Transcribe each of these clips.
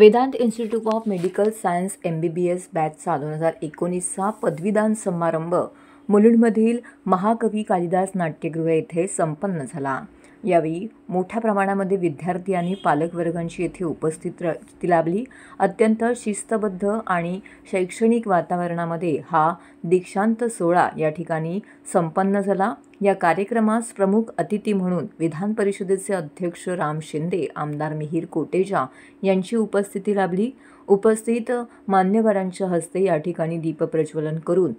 Vedanta institute of medical science MBBS बॅचचा 2019चा पदवीदान समारंभ मुलुंडमधील महाकवी कालिदास नाट्यगृह येथे संपन्न झाला। यावेळी मोठ्या प्रमाणामध्ये विद्यार्थी आणि पालकवर्गांची येथे उपस्थिती लाभली। अत्यंत शिस्तबद्ध आणि शैक्षणिक वातावरणामध्ये हा दीक्षांत सोहळा या ठिकाणी संपन्न झाला। या कार्यक्रमास प्रमुख अतिथी म्हणून विधान परिषदेचे अध्यक्ष राम शिंदे, आमदार मिहिर कोटेचा यांची उपस्थिती लाभली। उपस्थित मान्यवरांच्या हस्ते या ठिकाणी दीपप्रज्वलन करून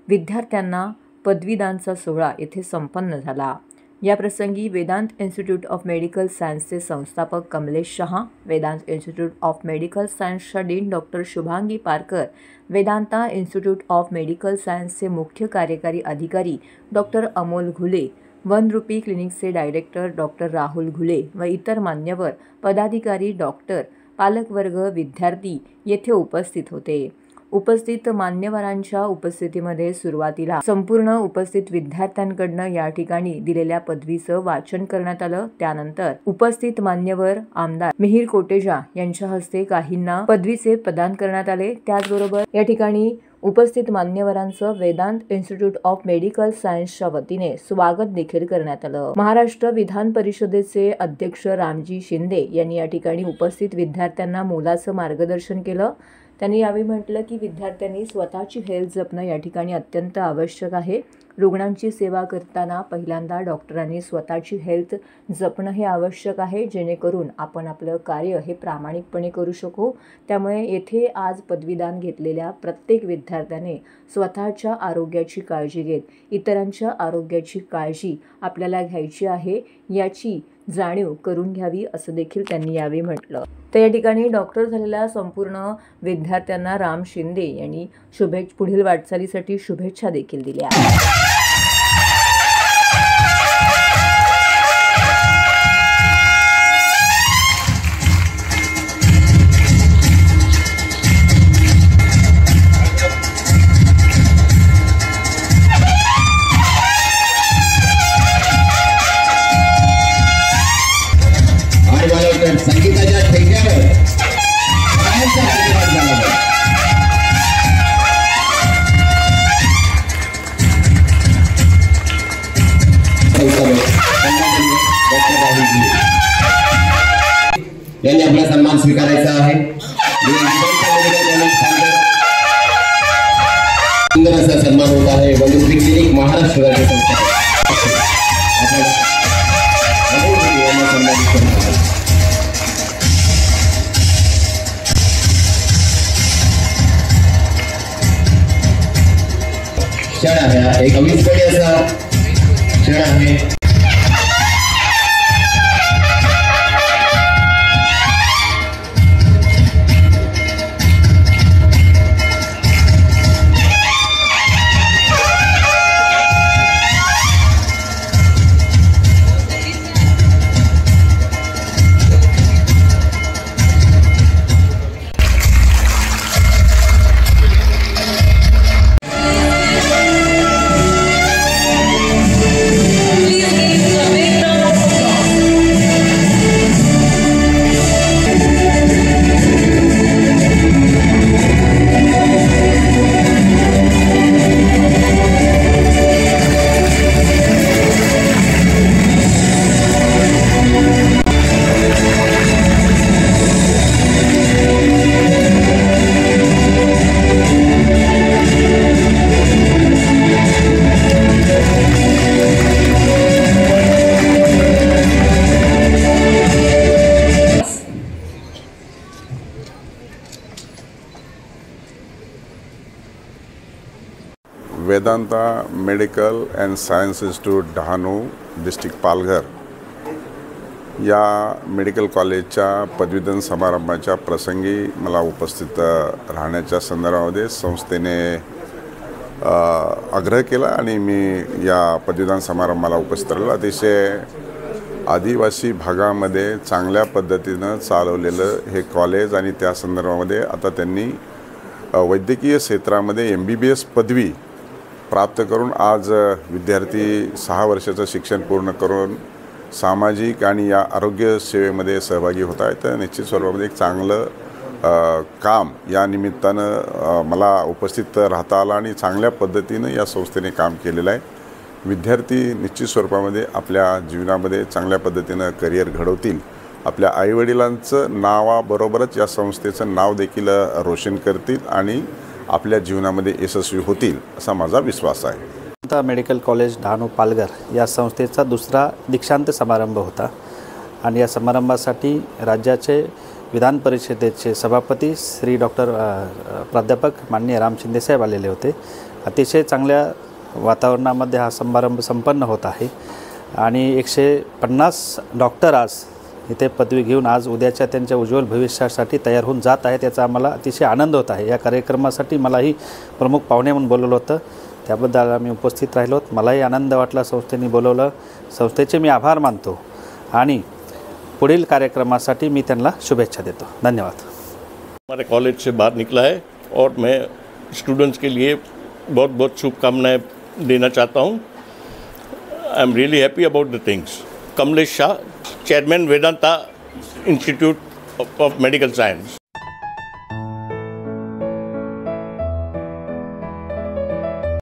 विद्यार्थ्यांना पदवीदानचा सोहळा येथे संपन्न झाला। या प्रसंगी वेदांत इन्स्टिट्यूट ऑफ मेडिकल सायन्सचे संस्थापक Kamlesh Shah, Vedant institute of medical सायन्सच्या dean doctor Shubhangi Parkar, Vedanta institute of medical सायन्सचे मुख्य कार्यकारी अधिकारी doctor Amol Ghule, one rupee क्लिनिकचे डायरेक्टर डॉक्टर राहुल घुले व इतर मान्यवर पदाधिकारी, डॉक्टर, पालकवर्ग, विद्यार्थी येथे उपस्थित होते। उपस्थित मान्यवरांच्या उपस्थितीमध्ये सुरुवातीला संपूर्ण उपस्थित विद्यार्थ्यांकडून या ठिकाणी दिलेल्या पदवीचं वाचन करण्यात आलं। त्यानंतर उपस्थित मान्यवर आमदार मिहिर कोटेचा यांच्या हस्ते काहींना पदवीचे प्रदान करण्यात आले। त्याचबरोबर या ठिकाणी उपस्थित मान्यवरांचं वेदांत इन्स्टिट्यूट ऑफ मेडिकल सायन्सच्या वतीने स्वागत देखील करण्यात आलं। महाराष्ट्र विधान परिषदेचे अध्यक्ष रामजी शिंदे यांनी या ठिकाणी उपस्थित विद्यार्थ्यांना मोलाचं मार्गदर्शन केलं। त्यांनी यावेळी म्हटलं की विद्यार्थ्यांनी स्वतःची हेल्थ जपणं या ठिकाणी अत्यंत आवश्यक आहे। रुग्णांची सेवा करताना पहिल्यांदा डॉक्टरांनी स्वतःची हेल्थ जपणं हे आवश्यक आहे, जेणेकरून आपण आपलं कार्य हे प्रामाणिकपणे करू शकू। त्यामुळे येथे आज पदवीदान घेतलेल्या प्रत्येक विद्यार्थ्याने स्वतःच्या आरोग्याची काळजी घेत इतरांच्या आरोग्याची काळजी आपल्याला घ्यायची आहे याची जाणीव करून घ्यावी असं देखील त्यांनी यावेळी म्हटलं। तर या ठिकाणी डॉक्टर झालेल्या संपूर्ण विद्यार्थ्यांना राम शिंदे यांनी पुढील वाटचालीसाठी शुभेच्छा देखील दिल्या। संगीताच्या ठेक्यावर बाहेरचा आशीर्वाद झाला यांनी आपला सन्मान स्वीकारायचा आहे। सुंदर असा सन्मान होत आहे। वन रुपी क्लिनिक महाराष्ट्र राज्य संस्था क्षण आहे, एक अविस्मरणीय असा क्षण आहे। Vedanta medical and science institute Dahanu, district Palghar या मेडिकल कॉलेजच्या पदवीदान समारंभाच्या प्रसंगी मला उपस्थित राहण्याच्या संदर्भामध्ये संस्थेने आग्रह केला आणि मी या पदवीदान समारंभाला उपस्थित राहिलो। अतिशय आदिवासी भागामध्ये चांगल्या पद्धतीनं चालवलेलं हे कॉलेज आणि त्या संदर्भामध्ये आता त्यांनी वैद्यकीय क्षेत्रामध्ये MBBS पदवी प्राप्त करून आज विद्यार्थी 6 वर्षाचं शिक्षण पूर्ण करून सामाजिक आणि या आरोग्य सेवेमध्ये सहभागी होत आहेत। तर निश्चित स्वरूपामध्ये एक चांगलं काम या निमित्तानं मला उपस्थित राहता आलं आणि चांगल्या पद्धतीनं या संस्थेने काम केलेलं आहे. विद्यार्थी निश्चित स्वरूपामध्ये आपल्या जीवनामध्ये चांगल्या पद्धतीनं करिअर घडवतील. आपल्या आईवडिलांचं नावाबरोबरच या संस्थेचं नाव देखील रोशन करतील आणि आपल्या जीवनामध्ये यशस्वी होतील असा माझा विश्वास आहे. आता मेडिकल कॉलेज डहाणू पालघर या संस्थेचा दुसरा दीक्षांत समारंभ होता आणि या समारंभासाठी राज्याचे विधान परिषदेचे सभापती श्री डॉक्टर प्राध्यापक माननीय राम शिंदे साहेब आलेले होते. अतिशय चांगल्या वातावरणामध्ये हा समारंभ संपन्न होत आहे आणि 150 डॉक्टर आज इथे पदवी घेऊन आज उद्याच्या त्यांच्या उज्ज्वल भविष्यासाठी तयार होऊन जात आहेत. याचा आम्हाला अतिशय आनंद होत आहे. या कार्यक्रमासाठी मलाही प्रमुख पाहुणे म्हणून बोलवलं होतं, त्याबद्दल आम्ही उपस्थित राहिलो. मलाही आनंद वाटला संस्थेने बोलवलं. संस्थेचे मी आभार मानतो आणि पुढील कार्यक्रमासाठी मी त्यांना शुभेच्छा देतो. धन्यवाद. हमारे कॉलेज से बाहर निकला है और मैं स्टूडेंट्स के लिए बहुत बहुत शुभकामनाएं देना चाहता हूं. I am really happy about the things. Kamlesh Shah, chairman Vedanta institute of medical science.